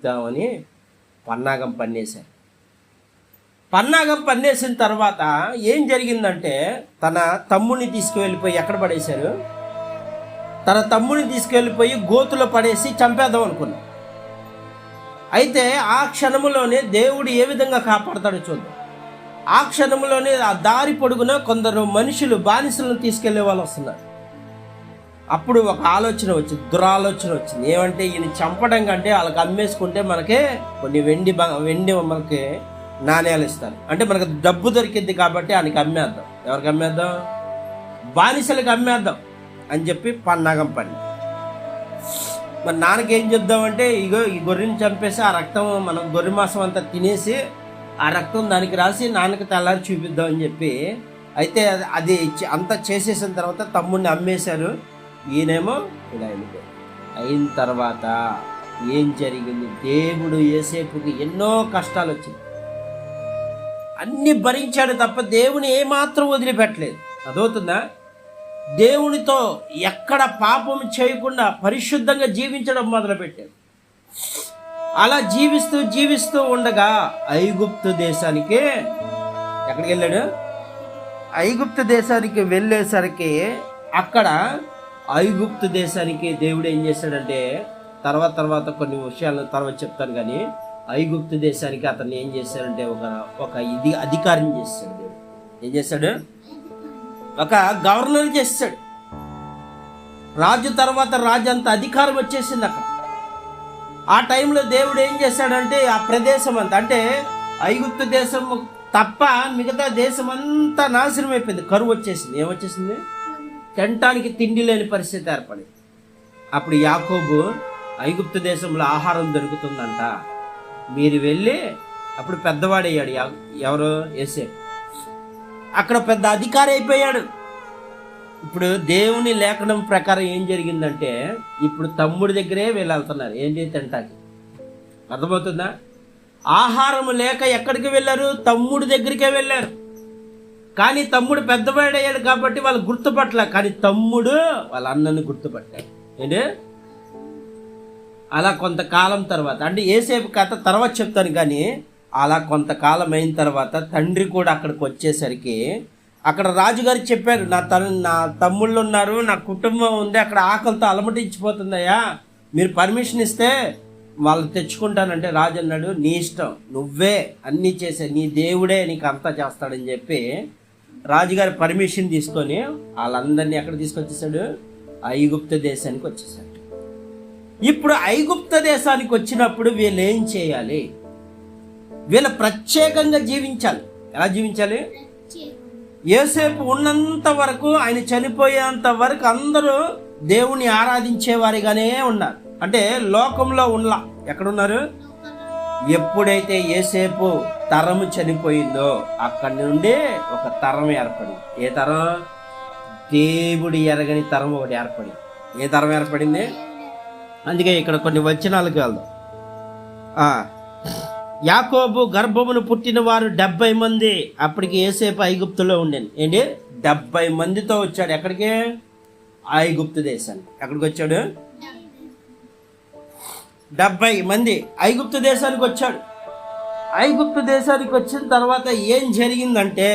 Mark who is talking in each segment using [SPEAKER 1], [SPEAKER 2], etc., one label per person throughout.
[SPEAKER 1] చంపుతామని పన్నాగం పన్నేశారు. పన్నాగం పన్నేసిన తర్వాత ఏం జరిగిందంటే తన తమ్ముడిని తీసుకువెళ్ళిపోయి ఎక్కడ పడేశారు? తన తమ్ముడిని తీసుకువెళ్ళిపోయి గోతులో పడేసి చంపేద్దాం అనుకున్నాడు. అయితే ఆ క్షణంలోనే దేవుడు ఏ విధంగా కాపాడతాడో చూద్దాం. ఆ క్షణంలోనే ఆ దారి పొడుగున కొందరు మనుషులు బానిసలను తీసుకెళ్లే వాళ్ళు వస్తున్నారు. అప్పుడు ఒక ఆలోచన వచ్చింది, దురాలోచన వచ్చింది. ఏమంటే ఈయన చంపడం కంటే వాళ్ళకి అమ్మేసుకుంటే మనకే కొన్ని వెండి మనకి నాణ్యాలు ఇస్తారు, అంటే మనకు డబ్బు దొరికింది కాబట్టి ఆయనకి అమ్మేద్దాం. ఎవరికి అమ్మేద్దాం? బానిసలకు అమ్మేద్దాం అని చెప్పి పన్నాగం పని. మరి నాన్నకి ఏం చెప్దామంటే, ఇగో ఈ గొర్రెని చంపేసి ఆ రక్తం మనం గొర్రె మాంసం అంతా తినేసి ఆ రక్తం దానికి రాసి నాన్నకి తెల్లారి చూపిద్దాం అని చెప్పి. అయితే అది అంతా చేసేసిన తర్వాత తమ్ముడిని అమ్మేశారు. ఈయనేమో ఇలా వెళ్ళిపోయాడు. అయిన తర్వాత ఏం జరిగింది? దేవుడు యోసేపుకి ఎన్నో కష్టాలు వచ్చింది, అన్ని భరించాడు తప్ప దేవుని ఏమాత్రం వదిలిపెట్టలేదు. అదవుతుందా? దేవునితో ఎక్కడ పాపం చేయకుండా పరిశుద్ధంగా జీవించడం మొదలుపెట్టాడు. అలా జీవిస్తూ ఉండగా ఐగుప్తు దేశానికి ఎక్కడికి వెళ్ళాడు? ఐగుప్తు దేశానికి వెళ్ళేసరికి అక్కడ ఐగుప్తు దేశానికి దేవుడు ఏం చేశాడంటే, తర్వాత కొన్ని విషయాలను తర్వాత చెప్తాను, కానీ ఐగుప్తు దేశానికి అతన్ని ఏం చేశాడంటే ఒక అధికారిని చేశాడు. దేవుడు ఏం చేశాడు? ఒక గవర్నర్ చేశాడు. రాజు తర్వాత రాజు అంత అధికారం వచ్చేసింది అక్కడ. ఆ టైంలో దేవుడు ఏం చేశాడంటే ఆ ప్రదేశం అంతా, అంటే ఐగుప్తు దేశం తప్ప మిగతా దేశం అంతా నాశనం అయిపోయింది. కరువు వచ్చేసింది. ఏమొచ్చేసింది? తినటానికి తిండి లేని పరిస్థితి ఏర్పడింది. అప్పుడు యాకోబు, ఐగుప్తు దేశంలో ఆహారం దొరుకుతుందంట, మీరు వెళ్ళి, అప్పుడు పెద్దవాడయ్యాడు. ఎవరు? యోసేపు. అక్కడ పెద్ద అధికారి అయిపోయాడు. ఇప్పుడు దేవుని లేఖనం ప్రకారం ఏం జరిగిందంటే, ఇప్పుడు తమ్ముడి దగ్గరే వీళ్ళు వెళ్తున్నారు. ఏంటి? తింటాకి. అర్థమవుతుందా? ఆహారం లేక ఎక్కడికి వెళ్ళారు? తమ్ముడి దగ్గరికే వెళ్ళారు. కానీ తమ్ముడు పెద్దవాడయ్యాడు కాబట్టి వాళ్ళు గుర్తుపట్టలే, కానీ తమ్ముడు వాళ్ళ అన్నను గుర్తుపట్టాడు. ఏంటి? అలా కొంతకాలం తర్వాత, అంటే యోసేపు కథ తర్వాత చెప్తాను, కానీ అలా కొంతకాలం అయిన తర్వాత తండ్రి కూడా అక్కడికి వచ్చేసరికి అక్కడ రాజుగారికి చెప్పారు, నా తమ్ముళ్ళు ఉన్నారు, నా కుటుంబం ఉంది, అక్కడ ఆకలితో అలమటించిపోతుందయ్యా, మీరు పర్మిషన్ ఇస్తే వాళ్ళు తెచ్చుకుంటానంటే రాజు అన్నాడు, నీ ఇష్టం, నువ్వే అన్నీ చేసే, నీ దేవుడే నీకు అంతా చేస్తాడని చెప్పి రాజుగారి పర్మిషన్ తీసుకొని వాళ్ళందరినీ ఎక్కడ తీసుకొచ్చేసాడు? ఐగుప్తు దేశానికి వచ్చేసాడు. ఇప్పుడు ఐగుప్తు దేశానికి వచ్చినప్పుడు వీళ్ళు ఏం చేయాలి? వీళ్ళు ప్రత్యేకంగా జీవించాలి. ఎలా జీవించాలి? యోసేపు ఉన్నంత వరకు, ఆయన చనిపోయేంత వరకు అందరూ దేవుని ఆరాధించేవారిగానే ఉన్నారు. అంటే లోకంలో ఉన్న ఎక్కడున్నారు? ఎప్పుడైతే యోసేపు తరము చనిపోయిందో అక్కడి నుండి ఒక తరం ఏర్పడింది. ఏ తరం? దేవుడి ఎరగని తరం ఒకటి ఏర్పడింది. ఏ తరం ఏర్పడింది? అందుకే ఇక్కడ కొన్ని వచనాలకు వెళ్దాం. యాకోబు గర్భమును పుట్టిన వారు 70 మంది. అప్పటికి యోసేపు ఐగుప్తులో ఉండేది. ఏంటి? 70 మందితో వచ్చాడు. ఎక్కడికి? ఐగుప్తు దేశానికి. ఎక్కడికి వచ్చాడు? 70 మంది ఐగుప్తు దేశానికి వచ్చాడు. ఐగుప్తు దేశానికి వచ్చిన తర్వాత ఏం జరిగిందంటే,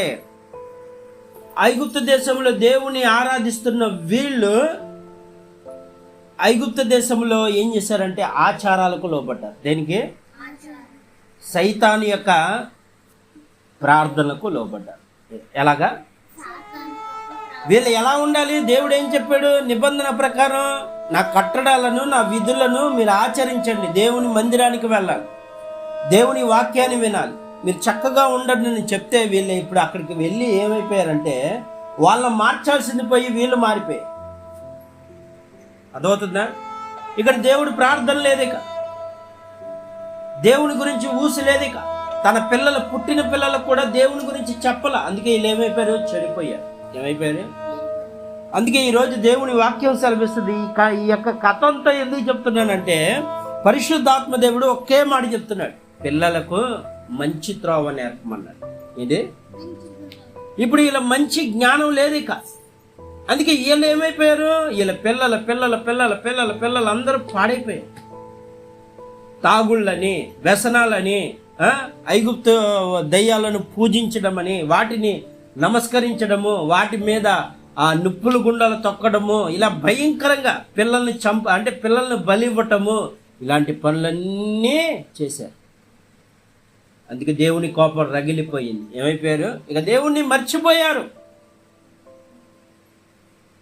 [SPEAKER 1] ఐగుప్తు దేశంలో దేవుని ఆరాధిస్తున్న వీళ్ళు ఐగుప్తు దేశంలో ఏం చేశారంటే ఆచారాలకు లోబడ్డారు. దేనికి? సైతాను యొక్క ప్రార్థనలకు లోబడ్డారు. ఎలాగా? వీళ్ళు ఎలా ఉండాలి? దేవుడు ఏం చెప్పాడు? నిబంధన ప్రకారం నా కట్టడాలను, నా విధులను మీరు ఆచరించండి, దేవుని మందిరానికి వెళ్ళాలి, దేవుని వాక్యాన్ని వినాలి, మీరు చక్కగా ఉండండి అని చెప్తే వీళ్ళు ఇప్పుడు అక్కడికి వెళ్ళి ఏమైపోయారంటే వాళ్ళని మార్చాల్సింది పోయి వీళ్ళు మారిపోయారు. అదవుతుందా? ఇక్కడ దేవుడి ప్రార్థన లేదు, ఇక దేవుని గురించి ఊసి లేదు, ఇక తన పిల్లలు, పుట్టిన పిల్లలకు కూడా దేవుని గురించి చెప్పాల. అందుకే వీళ్ళు ఏమైపోయారు? చెడిపోయారు. ఏమైపోయారు? అందుకే ఈరోజు దేవుని వాక్యం సెలవిస్తుంది. ఈ యొక్క కథ అంతా ఎందుకు చెప్తున్నానంటే, పరిశుద్ధాత్మ దేవుడు ఒకే మాట చెప్తున్నాడు, పిల్లలకు మంచి త్రోవ నేర్పమన్నాడు. ఇది ఇప్పుడు వీళ్ళ మంచి జ్ఞానం లేదు ఇక. అందుకే వీళ్ళు ఏమైపోయారు? వీళ్ళ పిల్లలు అందరూ పాడైపోయారు. తాగుళ్ళని, వ్యసనాలని, ఐగుప్తు దయ్యాలను పూజించడమని, వాటిని నమస్కరించడము, వాటి మీద ఆ నిప్పుల గుండాలు తొక్కడము, ఇలా భయంకరంగా పిల్లల్ని పిల్లల్ని బలి ఇవ్వటము, ఇలాంటి పనులన్నీ చేశారు. అందుకే దేవుని కోపం రగిలిపోయింది. ఏమైపోయారు? ఇక దేవుణ్ణి మర్చిపోయారు.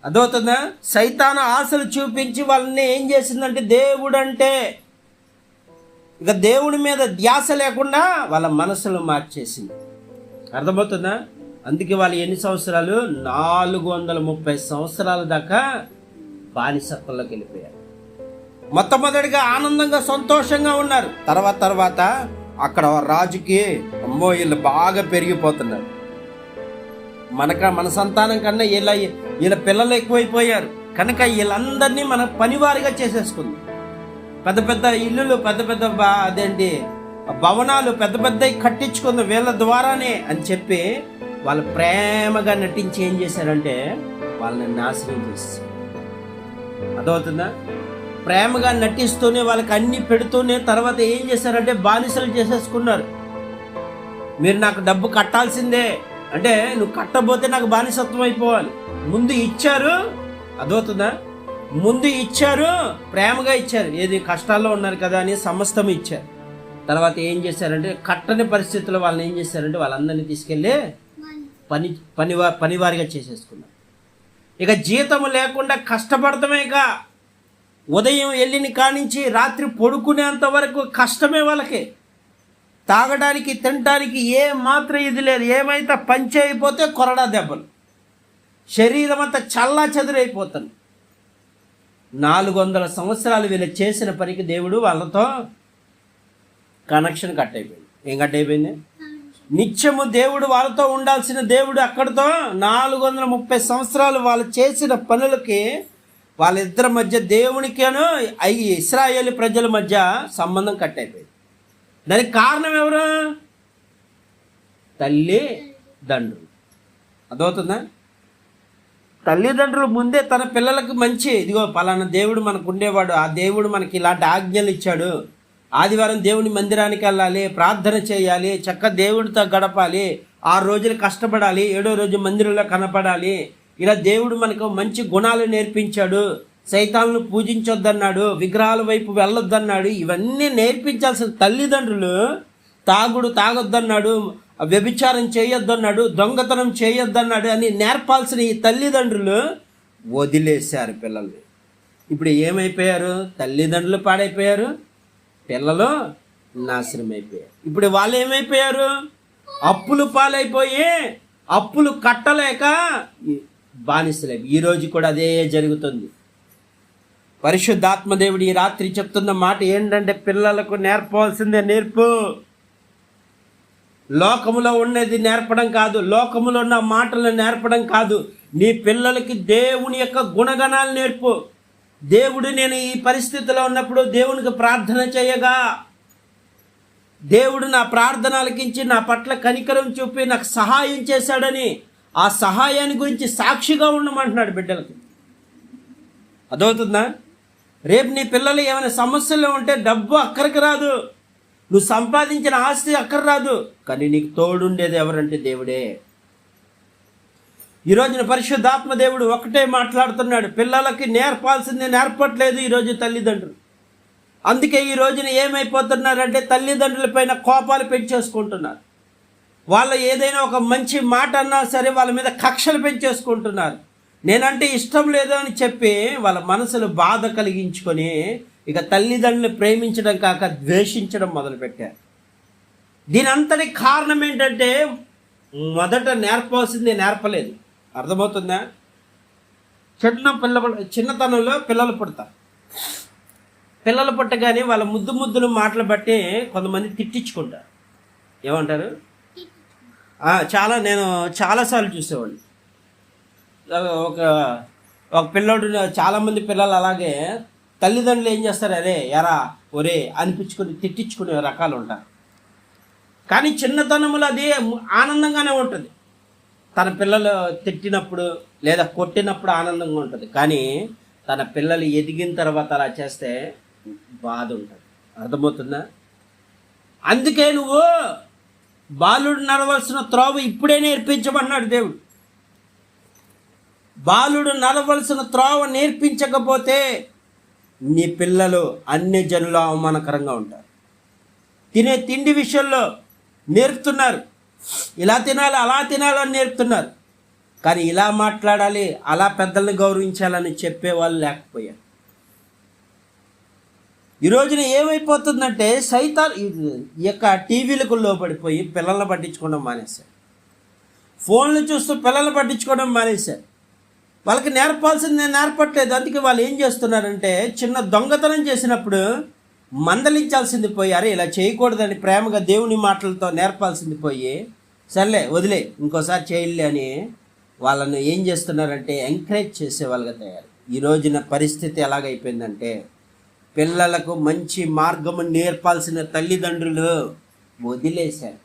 [SPEAKER 1] అదవుతుందా? సైతాను ఆశలు చూపించి వాళ్ళని ఏం చేసిందంటే, దేవుడు అంటే ఇక దేవుడి మీద ధ్యాస లేకుండా వాళ్ళ మనసులు మార్చేసింది. అర్థమవుతుందా? అందుకే వాళ్ళు ఎన్ని సంవత్సరాలు? 430 సంవత్సరాల దాకా బానిసత్వంలోకి వెళ్ళిపోయారు. మొట్టమొదటిగా ఆనందంగా సంతోషంగా ఉన్నారు. తర్వాత అక్కడ రాజుకి అమ్మో వీళ్ళు బాగా పెరిగిపోతున్నారు, మన సంతానం కన్నా వీళ్ళ పిల్లలు ఎక్కువైపోయారు కనుక వీళ్ళందరినీ మన పనివారిగా చేసేసుకుంది. పెద్ద పెద్ద ఇల్లులు, పెద్ద పెద్ద భవనాలు పెద్ద పెద్దవి కట్టించుకుంది వీళ్ళ ద్వారానే అని చెప్పి వాళ్ళు ప్రేమగా నటించి ఏం చేశారంటే వాళ్ళని నాశనం చేశారు. అదవుతుందా? ప్రేమగా నటిస్తూనే వాళ్ళకి అన్ని పెడుతూనే తర్వాత ఏం చేశారంటే బానిసలు చేసేసుకున్నారు. మీరు నాకు డబ్బు కట్టాల్సిందే అంటే నువ్వు కట్టబోతే నాకు బానిసత్వం అయిపోవాలి. ముందు ఇచ్చారు, అదవుతుందా? ముందు ఇచ్చారు, ప్రేమగా ఇచ్చారు. ఏది కష్టాల్లో ఉన్నారు కదా అని సమస్తం ఇచ్చారు. తర్వాత ఏం చేశారంటే కట్టని పరిస్థితుల్లో వాళ్ళని ఏం చేశారంటే వాళ్ళందరినీ తీసుకెళ్ళి పనివారిగా చేసేసుకున్నారు. ఇక జీతము లేకుండా కష్టపడతామేక ఉదయం వెళ్ళిన కానించి రాత్రి పడుకునేంత వరకు కష్టమే వాళ్ళకి. తాగడానికి తినడానికి ఏ మాత్రం ఇది లేదు. ఏమైతే పంచి అయిపోతే కొరడా దెబ్బలు, శరీరం అంతా చల్లా చెదురైపోతుంది. 400 సంవత్సరాలు వీళ్ళు చేసిన పనికి దేవుడు వాళ్ళతో కనెక్షన్ కట్ అయిపోయింది. ఏం కట్ అయిపోయింది? నిత్యము దేవుడు వాళ్ళతో ఉండాల్సిన దేవుడు అక్కడితో 430 సంవత్సరాలు వాళ్ళు చేసిన పనులకి వాళ్ళిద్దరి మధ్య దేవునికేను ఇశ్రాయేలు ప్రజల మధ్య సంబంధం కట్ అయిపోయింది. దానికి కారణం ఎవరు? తల్లిదండ్రులు. అదవుతుందా? తల్లిదండ్రులు ముందే తన పిల్లలకు మంచి ఇదిగో పలానా దేవుడు మనకు ఉండేవాడు, ఆ దేవుడు మనకి ఇలాంటి ఆజ్ఞలు ఇచ్చాడు, ఆదివారం దేవుని మందిరానికి వెళ్ళాలి, ప్రార్థన చేయాలి, చక్క దేవుడితో గడపాలి, 6 రోజులు కష్టపడాలి, 7వ రోజు మందిరంలో కనపడాలి, ఇలా దేవుడు మనకు మంచి గుణాలు నేర్పించాడు, సైతాన్ను పూజించొద్దన్నాడు, విగ్రహాల వైపు వెళ్ళొద్దన్నాడు. ఇవన్నీ నేర్పించాల్సిన తల్లిదండ్రులు తాగొద్దన్నాడు, వ్యభిచారం చేయొద్దన్నాడు, దొంగతనం చేయొద్దన్నాడు అని నేర్పాల్సిన ఈ తల్లిదండ్రులు వదిలేశారు పిల్లల్ని. ఇప్పుడు ఏమైపోయారు? తల్లిదండ్రులు పాడైపోయారు, పిల్లలు నాశనం అయిపోయారు. ఇప్పుడు వాళ్ళు ఏమైపోయారు? అప్పులు పాలైపోయి అప్పులు కట్టలేక బానిసలే. ఈరోజు కూడా అదే జరుగుతుంది. పరిశుద్ధాత్మదేవుడు ఈ రాత్రి చెప్తున్న మాట ఏంటంటే పిల్లలకు నేర్పవలసిందే నేర్పు. లోకములో ఉన్నది నేర్పడం కాదు, లోకములో ఉన్న మాటలు నేర్పడం కాదు, నీ పిల్లలకి దేవుని యొక్క గుణగణాలు నేర్పు. దేవుడు నేను ఈ పరిస్థితిలో ఉన్నప్పుడు దేవునికి ప్రార్థన చేయగా దేవుడు నా ప్రార్థన ఆలకించి నా పట్ల కనికరం చూపి నాకు సహాయం చేశాడని ఆ సహాయాన్ని గురించి సాక్షిగా ఉండమంటున్నాడు బిడ్డలకి. అదవుతుందా? రేపు నీ పిల్లలు ఏమైనా సమస్యలు ఉంటే డబ్బు అక్కడికి రాదు, నువ్వు సంపాదించిన ఆస్తి అక్కర రాదు, కానీ నీకు తోడుండేది ఎవరంటే దేవుడే. ఈరోజున పరిశుద్ధాత్మ దేవుడు ఒకటే మాట్లాడుతున్నాడు, పిల్లలకి నేర్పాల్సింది నేర్పట్లేదు ఈరోజు తల్లిదండ్రులు. అందుకే ఈ రోజున ఏమైపోతున్నారంటే తల్లిదండ్రుల పైన కోపాలు పెంచేసుకుంటున్నారు. వాళ్ళు ఏదైనా ఒక మంచి మాట అన్నా సరే వాళ్ళ మీద కక్షలు పెంచేసుకుంటున్నారు. నేనంటే ఇష్టం లేదు అని చెప్పి వాళ్ళ మనసులు బాధ కలిగించుకొని ఇక తల్లిదండ్రులు ప్రేమించడం కాక ద్వేషించడం మొదలుపెట్టారు. దీని అంతటి కారణం ఏంటంటే మొదట నేర్పాల్సింది నేర్పలేదు. అర్థమవుతుందా? చిన్నతనంలో పిల్లలు పుడతారు. పిల్లలు పుట్టగానే వాళ్ళ ముద్దులు మాటలు బట్టి కొంతమంది తిట్టించుకుంటారు. ఏమంటారు? నేను చాలాసార్లు చూసేవాడిని. ఒక పిల్లోడు, చాలామంది పిల్లలు అలాగే తల్లిదండ్రులు ఏం చేస్తారు, అరే ఎరా ఒరే అనిపించుకుని తిట్టించుకునే రకాలు ఉంటారు. కానీ చిన్నతనంలో అది ఆనందంగానే ఉంటుంది. తన పిల్లలు తిట్టినప్పుడు లేదా కొట్టినప్పుడు ఆనందంగా ఉంటుంది. కానీ తన పిల్లలు ఎదిగిన తర్వాత అలా చేస్తే బాధ ఉంటుంది. అర్థమవుతుందా? అందుకే నువ్వు బాలుడు నడవలసిన త్రోవ ఇప్పుడే నేర్పించమన్నాడు దేవుడు. బాలుడు నడవలసిన త్రోవ నేర్పించకపోతే నీ పిల్లలు అన్ని జనులు అవమానకరంగా ఉంటారు. తినే తిండి విషయంలో నేర్పుతున్నారు, ఇలా తినాలి అలా తినాలని నేర్పుతున్నారు, కానీ ఇలా మాట్లాడాలి అలా పెద్దల్ని గౌరవించాలని చెప్పేవాళ్ళు లేకపోయారు. ఈ రోజున ఏమైపోతుందంటే సైతాన్ ఈ యొక్క టీవీలకు లోపడిపోయి పిల్లల్ని పట్టించుకోవడం మానేశారు. ఫోన్లు చూస్తూ పిల్లల్ని పట్టించుకోవడం మానేశారు. వాళ్ళకి నేర్పాల్సింది నేను నేర్పట్లేదు. అందుకే వాళ్ళు ఏం చేస్తున్నారంటే చిన్న దొంగతనం చేసినప్పుడు మందలించాల్సింది పోయి, అరే ఇలా చేయకూడదని ప్రేమగా దేవుని మాటలతో నేర్పాల్సింది పోయి, సర్లే వదిలే ఇంకోసారి చేయలే అని వాళ్ళను ఏం చేస్తున్నారంటే ఎంకరేజ్ చేసే వాళ్ళగా తయారు. ఈ రోజున పరిస్థితి ఎలాగైపోయిందంటే పిల్లలకు మంచి మార్గము నేర్పాల్సిన తల్లిదండ్రులు వదిలేశారు.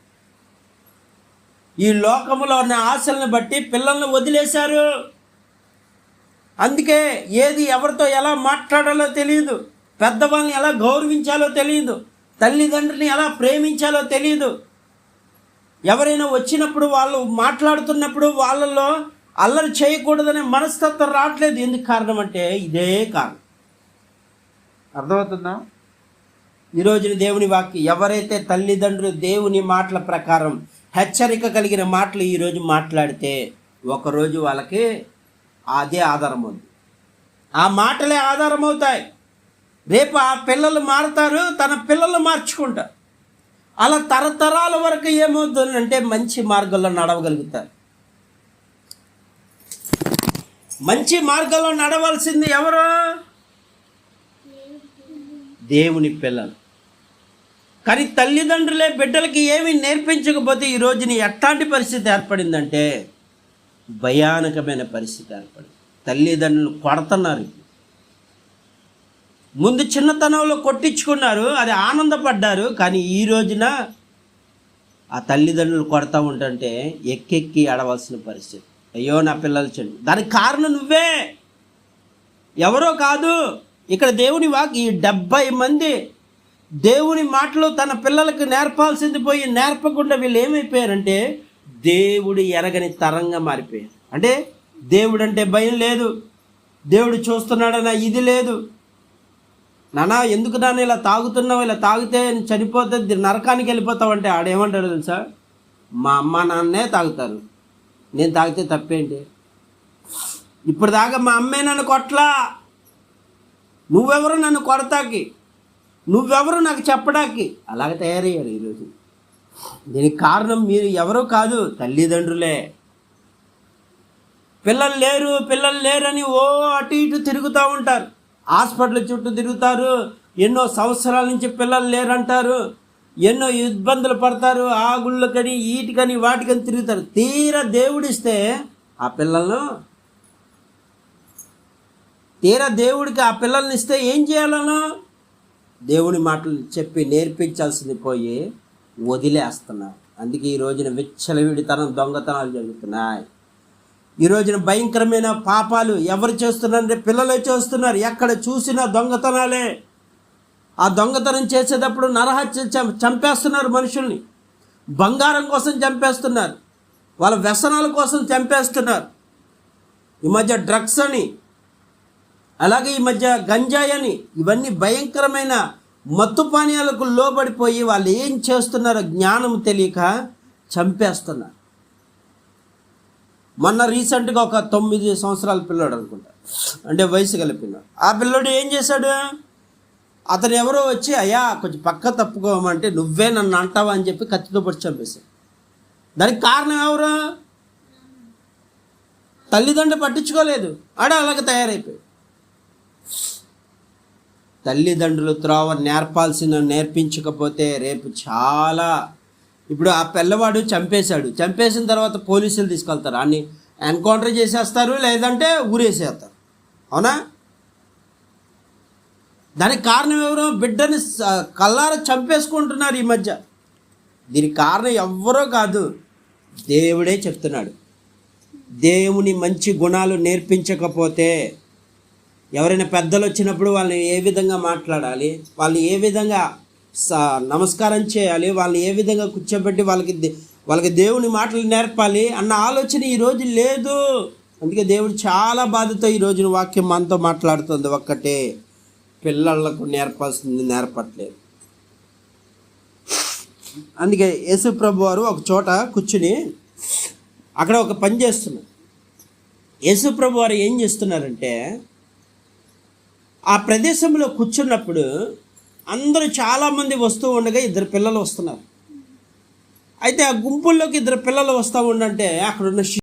[SPEAKER 1] ఈ లోకములో ఉన్న ఆశలను బట్టి పిల్లల్ని వదిలేశారు. అందుకే ఏది ఎవరితో ఎలా మాట్లాడాలో తెలియదు, పెద్దవాళ్ళని ఎలా గౌరవించాలో తెలియదు, తల్లిదండ్రుని ఎలా ప్రేమించాలో తెలియదు. ఎవరైనా వచ్చినప్పుడు వాళ్ళు మాట్లాడుతున్నప్పుడు వాళ్ళలో అల్లరి చేయకూడదనే మనస్తత్వం రావట్లేదు. ఎందుకు కారణం అంటే ఇదే కారణం. అర్థమవుతుందా? ఈరోజున దేవుని వాక్యం ఎవరైతే తల్లిదండ్రులు దేవుని మాటల ప్రకారం హెచ్చరిక కలిగిన మాటలు ఈరోజు మాట్లాడితే ఒకరోజు వాళ్ళకి అదే ఆధారం ఉంది, ఆ మాటలే ఆధారం అవుతాయి. రేపు ఆ పిల్లలు మారుతారు, తన పిల్లలు మార్చుకుంటారు. అలా తరతరాల వరకు ఏమవుతుందంటే మంచి మార్గంలో నడవగలుగుతారు. మంచి మార్గంలో నడవలసింది ఎవరు? దేవుని పిల్లలు. కానీ తల్లిదండ్రులే బిడ్డలకి ఏమి నేర్పించకపోతే ఈ రోజుని ఎట్లాంటి పరిస్థితి ఏర్పడిందంటే భయానకమైన పరిస్థితి ఏర్పడింది. తల్లిదండ్రులు కొడుతున్నారు. ముందు చిన్నతనంలో కొట్టించుకున్నారు, అది ఆనందపడ్డారు. కానీ ఈ రోజున ఆ తల్లిదండ్రులు కొడతా ఉంటుంటే ఎక్కెక్కి ఆడవలసిన పరిస్థితి. అయ్యో నా పిల్లలు చెడు. దానికి కారణం నువ్వే, ఎవరో కాదు. ఇక్కడ దేవుని ఈ 70 మంది దేవుని మాటలు తన పిల్లలకు నేర్పాల్సింది పోయి నేర్పకుండా వీళ్ళు ఏమైపోయారంటే దేవుడు ఎరగని తరంగా మారిపోయారు. అంటే దేవుడు అంటే భయం లేదు, దేవుడు చూస్తున్నాడన్న ఇది లేదు. నానా ఎందుకు నాన్న ఇలా తాగుతున్నావు, ఇలా తాగితే చనిపోతే నరకానికి వెళ్ళిపోతావు అంటే ఆడేమంటాడు తెలుసా? మా అమ్మ నాన్నే తాగుతారు, నేను తాగితే తప్పేంటి? ఇప్పుడు దాకా మా అమ్మే నన్ను కొట్లా, నువ్వెవరు నన్ను కొడతాకి, నువ్వెవరు నాకు చెప్పడానికి? అలాగే తయారయ్యారు ఈరోజు. దీనికి కారణం మీరు ఎవరో కాదు, తల్లిదండ్రులే. పిల్లలు లేరని ఓ అటు ఇటు తిరుగుతూ ఉంటారు, హాస్పిటల్ చుట్టూ తిరుగుతారు, ఎన్నో సంవత్సరాల నుంచి పిల్లలు లేరంటారు, ఎన్నో ఇబ్బందులు పడతారు, ఆ గుళ్ళకని వీటికని వాటికని తిరుగుతారు. తీరా దేవుడిస్తే ఆ పిల్లలను దేవుడికి ఆ పిల్లల్ని ఇస్తే ఏం చేయాలనో దేవుని మాటలు చెప్పి నేర్పించాల్సింది పోయి వదిలేస్తున్నారు. అందుకే ఈ రోజున విచ్చలవిడితనం, దొంగతనాలు జరుగుతున్నాయి. ఈ రోజున భయంకరమైన పాపాలు ఎవరు చేస్తున్నారంటే పిల్లలే చేస్తున్నారు. ఎక్కడ చూసినా దొంగతనాలే. ఆ దొంగతనం చేసేటప్పుడు నరహత్య చంపేస్తున్నారు మనుషుల్ని, బంగారం కోసం చంపేస్తున్నారు, వాళ్ళ వ్యసనాల కోసం చంపేస్తున్నారు. ఈ మధ్య డ్రగ్స్ అని, అలాగే ఈ మధ్య గంజాయి అని, ఇవన్నీ భయంకరమైన మత్తు పానీయాలకు లోబడిపోయి వాళ్ళు ఏం చేస్తున్నారో జ్ఞానం తెలియక చంపేస్తున్నారు. మొన్న రీసెంట్గా ఒక 9 సంవత్సరాల పిల్లోడు అనుకుంటా, అంటే వయసు గల పిల్లోడు. ఆ పిల్లోడు ఏం చేశాడు? అతను ఎవరో వచ్చి అయ్యా కొంచెం పక్క తప్పుకోమంటే నువ్వే నన్ను అంటావా అని చెప్పి కత్తితో పొడి చంపేశాడు. దానికి కారణం ఎవరు? తల్లిదండ్రులు పట్టించుకోలేదు, అలాగే తయారైపోయాడు. తల్లిదండ్రులు త్రోవ నేర్పించకపోతే రేపు చాలా, ఇప్పుడు ఆ పిల్లవాడు చంపేసిన తర్వాత పోలీసులు తీసుకెళ్తారు, అన్ని ఎన్కౌంటర్ చేసేస్తారు, లేదంటే ఊరేసేస్తారు. అవునా? దానికి కారణం ఎవరు? బిడ్డని కల్లార చంపేసుకుంటున్నారు ఈ మధ్య. దీనికి కారణం ఎవ్వరో కాదు, దేవుడే చెప్తున్నాడు. దేవుని మంచి గుణాలు నేర్పించకపోతే ఎవరైనా పెద్దలు వచ్చినప్పుడు వాళ్ళని ఏ విధంగా మాట్లాడాలి, వాళ్ళని ఏ విధంగా నమస్కారం చేయాలి, వాళ్ళని ఏ విధంగా కూర్చోబెట్టి వాళ్ళకి దేవుని మాటలు నేర్పాలి అన్న ఆలోచన ఈరోజు లేదు. అందుకే దేవుడు చాలా బాధతో ఈ రోజున వాక్యం మనతో మాట్లాడుతుంది. ఒక్కటే, పిల్లలకు నేర్పాల్సింది నేర్పట్లేదు. అందుకే యేసు ప్రభు వారు ఒక చోట కూర్చుని అక్కడ ఒక పని చేస్తున్నారు. యేసు ప్రభు వారు ఏం చేస్తున్నారంటే, ఆ ప్రదేశంలో కూర్చున్నప్పుడు అందరూ చాలామంది వస్తూ ఉండగా 2 పిల్లలు వస్తున్నారు. అయితే ఆ గుంపుల్లోకి 2 పిల్లలు వస్తూ ఉండంటే అక్కడ ఉన్న